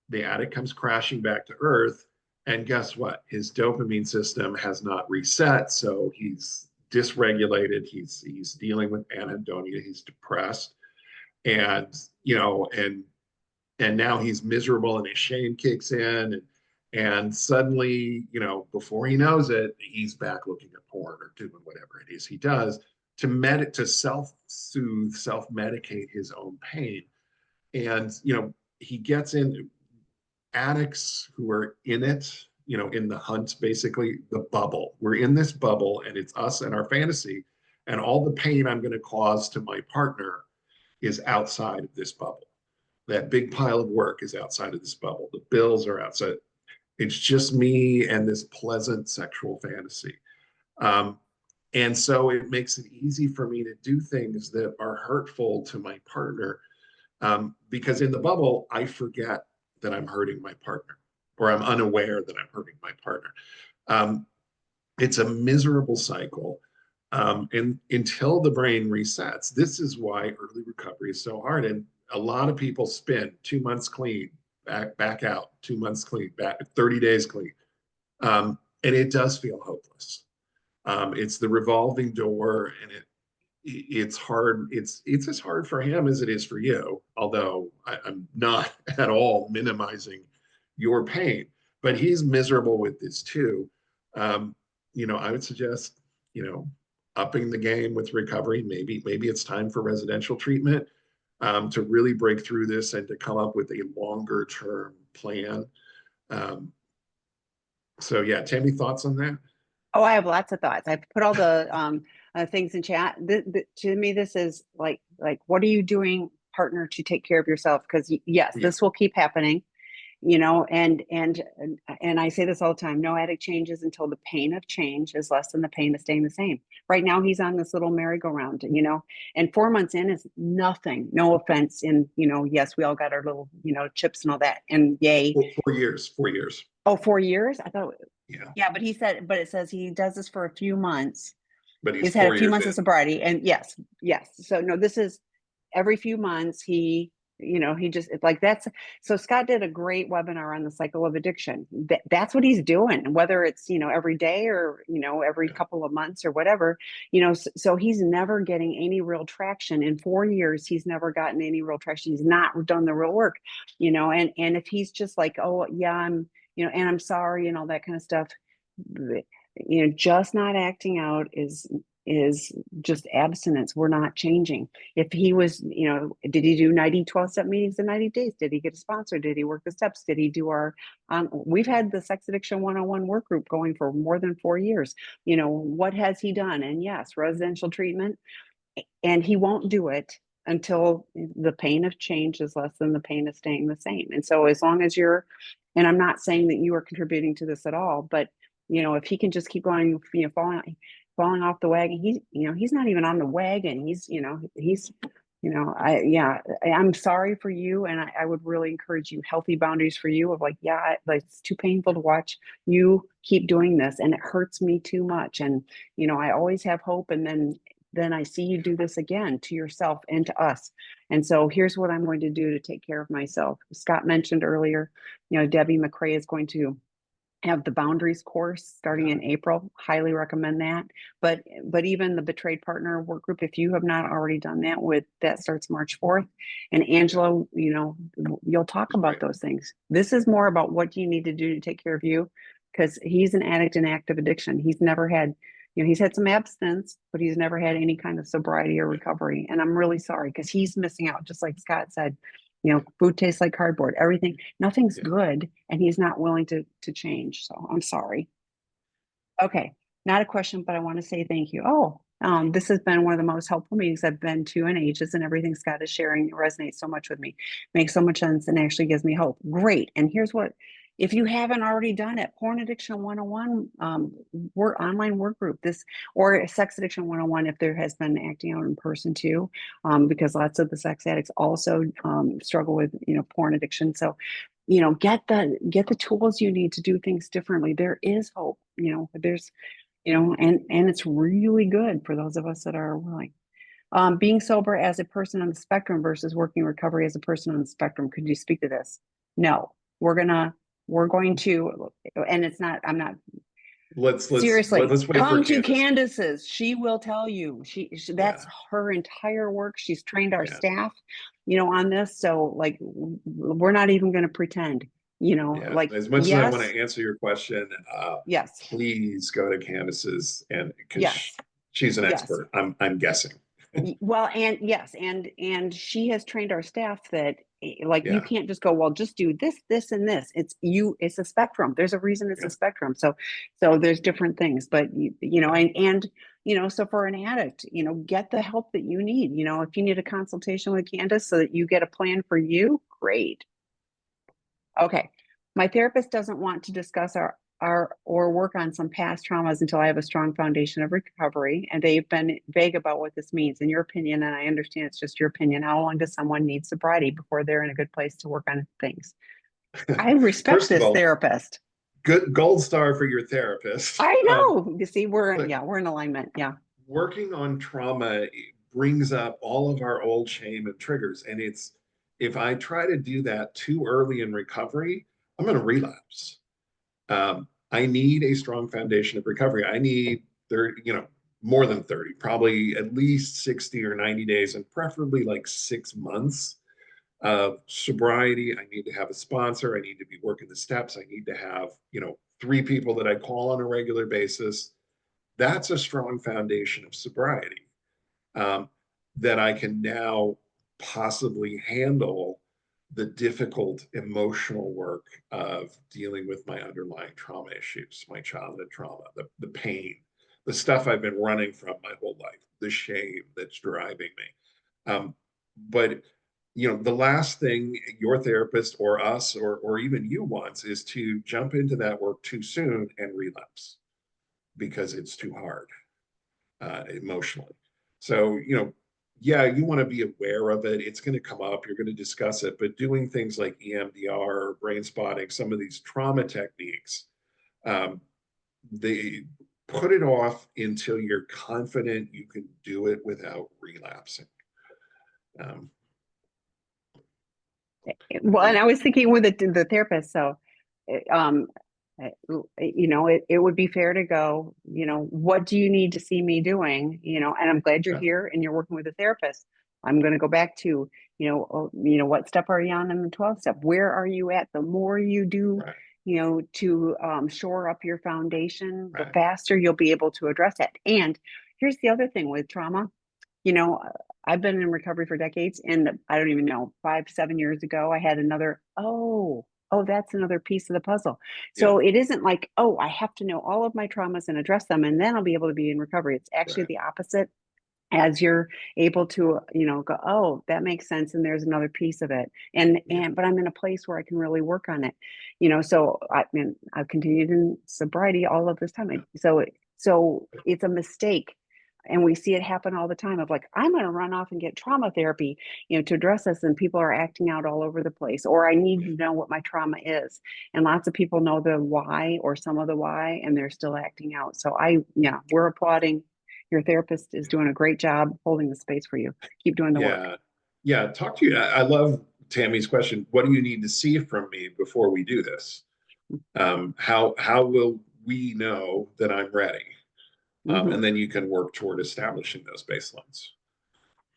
The addict comes crashing back to earth. And guess what? His dopamine system has not reset. So he's dysregulated. He's dealing with anhedonia. He's depressed. And, and now he's miserable and his shame kicks in. And suddenly, before he knows it, he's back looking at porn or doing whatever it is he does to self-soothe, self-medicate his own pain. And, he gets in addicts who are in it, in the hunt, basically the bubble. We're in this bubble and it's us and our fantasy. And all the pain I'm going to cause to my partner is outside of this bubble. That big pile of work is outside of this bubble. The bills are outside. It's just me and this pleasant sexual fantasy. Um, and so it makes it easy for me to do things that are hurtful to my partner, because in the bubble, I forget that I'm hurting my partner, or I'm unaware that I'm hurting my partner. Um, it's a miserable cycle. And until the brain resets, this is why early recovery is so hard. And a lot of people spend 2 months clean, back out, 2 months clean, back 30 days clean. And it does feel hopeless. It's the revolving door, and it's hard. It's as hard for him as it is for you, although I'm not at all minimizing your pain, but he's miserable with this too. Um, I would suggest, upping the game with recovery. Maybe it's time for residential treatment, to really break through this and to come up with a longer term plan. Um, so yeah, Tammy, thoughts on that? Oh, I have lots of thoughts. I've put all the things in chat. To me, this is like what are you doing, partner, to take care of yourself? Because yes, Yeah, this will keep happening, and I say this all the time. No addict changes until the pain of change is less than the pain of staying the same. Right now, he's on this little merry-go-round, and 4 months in is nothing. No offense, and yes, we all got our little chips and all that, and yay. 4 years, 4 years. Oh, 4 years? I thought, Yeah, yeah, but it says he does this for a few months. but he's He's had a four few years months of in. sobriety, and yes. So no, this is every few months he just it's like that's so Scott did a great webinar on the cycle of addiction. That's what he's doing, whether it's every day or every Yeah. couple of months or whatever. So he's never getting any real traction in 4 years. He's never gotten any real traction. He's not done the real work, and if he's just like, oh yeah, I'm and I'm sorry and all that kind of stuff, just not acting out is just abstinence. We're not changing. If he was, did he do 90 12-step meetings in 90 days? Did he get a sponsor? Did he work the steps? Did he do our we've had the sex addiction 101 work group going for more than 4 years. What has he done? And yes, residential treatment, and he won't do it until the pain of change is less than the pain of staying the same. And so as long as and I'm not saying that you are contributing to this at all, but if he can just keep going, falling off the wagon, he's not even on the wagon. I'm sorry for you. And I would really encourage you, healthy boundaries for you of like, yeah, like it's too painful to watch you keep doing this. And it hurts me too much. And, I always have hope. And then I see you do this again to yourself and to us. And so here's what I'm going to do to take care of myself. Scott mentioned earlier, Debbie McCrae is going to have the boundaries course starting in April. Highly recommend that. But even the betrayed partner work group, if you have not already done that starts March 4th. And Angela, you'll talk about those things. This is more about what you need to do to take care of you, because he's an addict in active addiction. He's never had, he's had some abstinence, but he's never had any kind of sobriety or recovery. And I'm really sorry because he's missing out, just like Scott said. Food tastes like cardboard. Everything, nothing's good, and he's not willing to change. So I'm sorry. Okay, not a question, but I want to say thank you. Oh, this has been one of the most helpful meetings I've been to in ages, and everything Scott is sharing resonates so much with me. Makes so much sense and actually gives me hope. Great. And here's what, if you haven't already done it, Porn Addiction 101 online work group, or Sex Addiction 101 if there has been acting out in person too, because lots of the sex addicts also struggle with porn addiction. So get the tools you need to do things differently. There is hope. There's and it's really good for those of us that are willing. Being sober as a person on the spectrum versus working recovery as a person on the spectrum. Could you speak to this? No, we're going to, and it's not, I'm not, seriously, let's wait for come to Candace. Candace's. She will tell you. That's Yeah, her entire work. She's trained our yeah, staff, on this. So like, we're not even going to pretend, yeah. like, As much as I want yes, to answer your question, yes, please go to Candace's, and because yes, she's an yes. expert, I'm guessing. Well, and yes, and she has trained our staff that like you Yeah, can't just go, well, just do this and this. It's a spectrum. There's a reason it's yeah, a spectrum. So there's different things, but yeah. and so for an addict, get the help that you need. If you need a consultation with Candace so that you get a plan for you, great. Okay. My therapist doesn't want to discuss our or work on some past traumas until I have a strong foundation of recovery. And they've been vague about what this means. In your opinion, and I understand it's just your opinion, how long does someone need sobriety before they're in a good place to work on things? I respect First of this all, therapist. good gold star for your therapist. I know. You see, Look, we're in alignment. Yeah. working on trauma brings up all of our old shame and triggers. And if I try to do that too early in recovery, I'm going to relapse. I need a strong foundation of recovery. I need 30, more than 30, probably at least 60 or 90 days, and preferably like 6 months of sobriety. I need to have a sponsor. I need to be working the steps. I need to have, 3 people that I call on a regular basis. That's a strong foundation of sobriety, um, that I can now possibly handle the difficult emotional work of dealing with my underlying trauma issues, my childhood trauma, the pain, the stuff I've been running from my whole life, the shame that's driving me. But the last thing your therapist or us or even you wants is to jump into that work too soon and relapse because it's too hard emotionally. So, yeah, you want to be aware of it. It's going to come up. You're going to discuss it. But doing things like EMDR, brain spotting, some of these trauma techniques, they put it off until you're confident you can do it without relapsing. Well, and I was thinking with the therapist, so um it would be fair to go, what do you need to see me doing, and I'm glad you're Yeah, here and you're working with a therapist. I'm going to go back to, what step are you on in the 12th step? Where are you at? The more you do, right, to shore up your foundation, the right. faster you'll be able to address that. And here's the other thing with trauma. you know, I've been in recovery for decades, and I don't even know, 5, 7 years ago, I had another, that's another piece of the puzzle. Yeah, So it isn't like, oh, I have to know all of my traumas and address them, and then I'll be able to be in recovery. It's actually right. the opposite. As you're able to, go, oh, that makes sense, and there's another piece of it, Yeah, but I'm in a place where I can really work on it. So I mean, I've continued in sobriety all of this time. yeah, So it's a mistake, and we see it happen all the time of like, I'm going to run off and get trauma therapy, to address this, and people are acting out all over the place, or I need yeah, to know what my trauma is. And lots of people know the why or some of the why, and they're still acting out. So yeah, we're applauding. Your therapist is doing a great job holding the space for you. Keep doing the work. yeah. Yeah. Talk to you. I love Tammy's question. What do you need to see from me before we do this? How will we know that I'm ready? Mm-hmm. And then you can work toward establishing those baselines.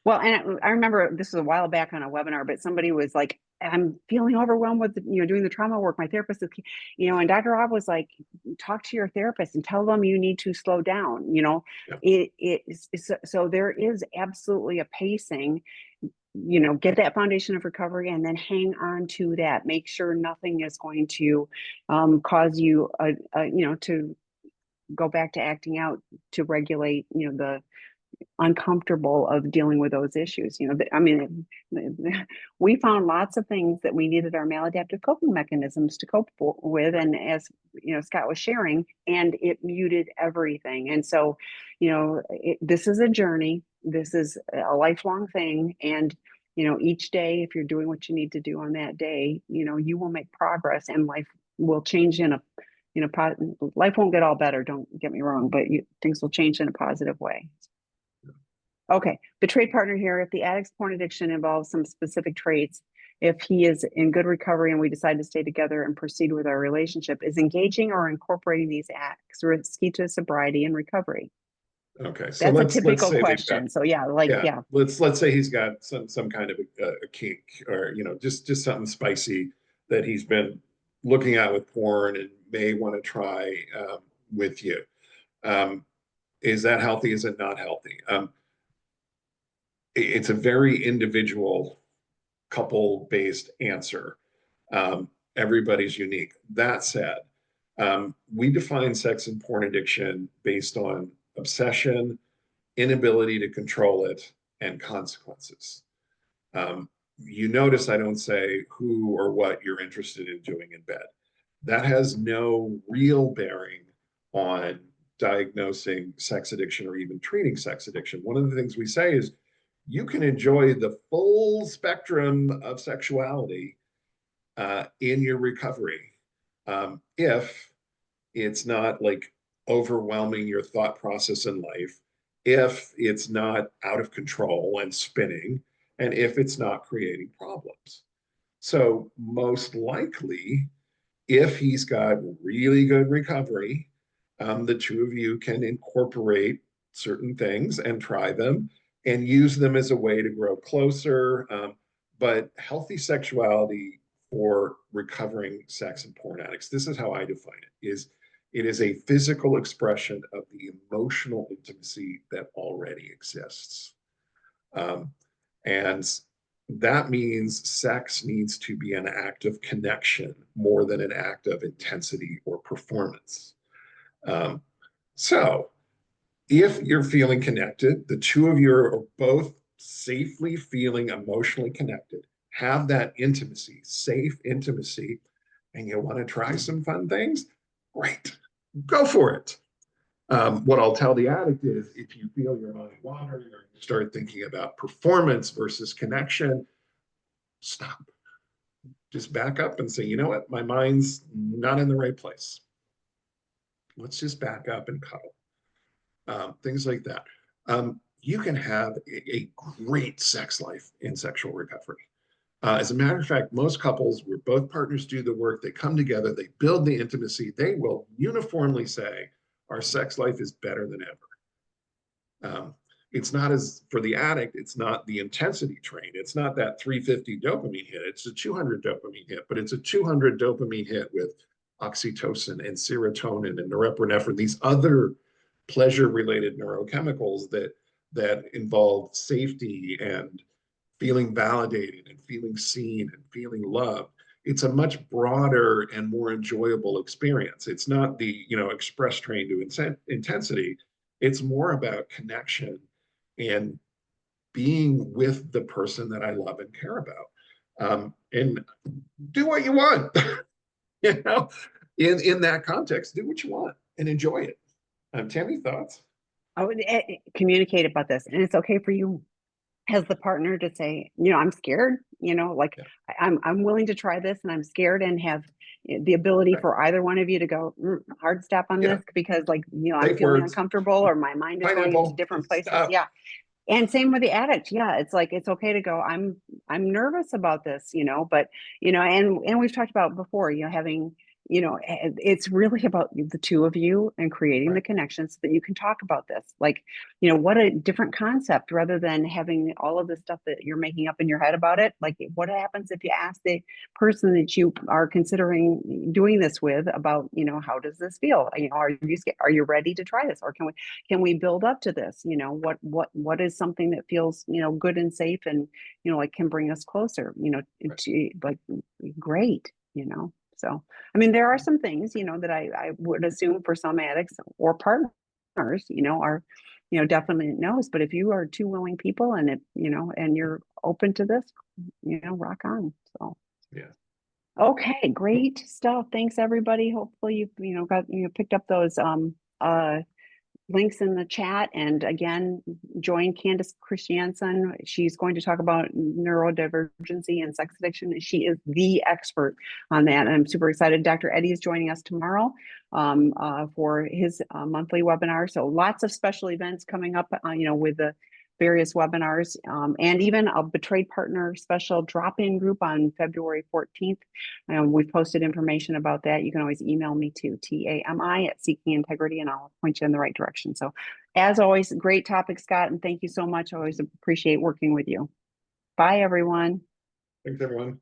Well, and I remember this was a while back on a webinar, but somebody was like, I'm feeling overwhelmed with, doing the trauma work. My therapist is, and Dr. Rob was like, talk to your therapist and tell them you need to slow down. Yeah, So there is absolutely a pacing, get that foundation of recovery and then hang on to that. Make sure nothing is going to cause you, to go back to acting out, to regulate, the uncomfortable of dealing with those issues. I mean, we found lots of things that we needed our maladaptive coping mechanisms to cope with. right. And as Scott was sharing, and it muted everything. And so, this is a journey. This is a lifelong thing. And, each day, if you're doing what you need to do on that day, you will make progress, and life will change in a, life won't get all better. Don't get me wrong, but things will change in a positive way. Okay, betrayed partner here. If the addict's porn addiction involves some specific traits, if he is in good recovery and we decide to stay together and proceed with our relationship, is engaging or incorporating these acts risky to sobriety and recovery? Okay. So That's a let's typical say they've got, question. So yeah, yeah, yeah. let's say he's got some kind of a kink, or just something spicy that he's been looking at with porn and may want to try with you. Um, is that healthy? Is it not healthy? It's a very individual couple based answer. Everybody's unique. That said, we define sex and porn addiction based on obsession, inability to control it, and consequences. You notice I don't say who or what you're interested in doing in bed. That has no real bearing on diagnosing sex addiction or even treating sex addiction. One of the things we say is you can enjoy the full spectrum of sexuality in your recovery, if it's not like overwhelming your thought process in life, if it's not out of control and spinning, and if it's not creating problems. So, most likely, if he's got really good recovery, The two of you can incorporate certain things and try them and use them as a way to grow closer. But healthy sexuality for recovering sex and porn addicts, this is how I define it, is it is a physical expression of the emotional intimacy that already exists. And that means sex needs to be an act of connection more than an act of intensity or performance. Um, so if you're feeling connected, the two of you are both safely feeling emotionally connected, have that intimacy, safe intimacy, and you want to try some fun things, great, go for it. What I'll tell the addict is if you feel your mind wandering or you start thinking about performance versus connection, stop. Just back up and say, you know what, my mind's not in the right place. Let's just back up and cuddle. Things like that. You can have a great sex life in sexual recovery. As a matter of fact, most couples where both partners do the work, they come together, they build the intimacy, they will uniformly say, our sex life is better than ever. It's not as, for the addict, it's not the intensity train. It's not that 350 dopamine hit. It's a 200 dopamine hit, but it's a 200 dopamine hit with oxytocin and serotonin and norepinephrine, these other pleasure-related neurochemicals that involve safety and feeling validated and feeling seen and feeling loved. It's a much broader and more enjoyable experience. It's not the express train to intensity. It's more about connection and being with the person that I love and care about. And do what you want, you know, in that context, do what you want and enjoy it. Tami, thoughts? I would communicate about this, and it's okay for you as the partner to say, I'm scared, like Yeah. I'm willing to try this and I'm scared, and have the ability Right. for either one of you to go hard step on Yeah. this because I'm Safe feeling words. uncomfortable or my mind is going into Pineapple. different places. Stop. Yeah. And same with the addict. Yeah. It's like, it's okay to go, I'm nervous about this, but, and we've talked about before, having, it's really about the two of you and creating the Right. connections so that you can talk about this. Like, what a different concept rather than having all of the stuff that you're making up in your head about it. Like, what happens if you ask the person that you are considering doing this with about, how does this feel? Are you ready to try this? Or can we build up to this? What is something that feels, good and safe and, like can bring us closer, Right. to like great, So, I mean, there are some things, that I would assume for some addicts or partners, are, definitely knows. But if you are two willing people and and you're open to this, rock on. So, Yeah. okay, great stuff. Thanks everybody. Hopefully you've, got, picked up those, links in the chat. And again, join Candace Christiansen. She's going to talk about neurodivergency and sex addiction. She is the expert on that. And I'm super excited. Dr. Eddie is joining us tomorrow for his monthly webinar. So lots of special events coming up, with the various webinars, and even a betrayed partner special drop-in group on February 14th. We've posted information about that. You can always email me to TAMI@seekingintegrity, and I'll point you in the right direction. So as always, great topic, Scott, and thank you so much. I always appreciate working with you. Bye, everyone. Thanks, everyone.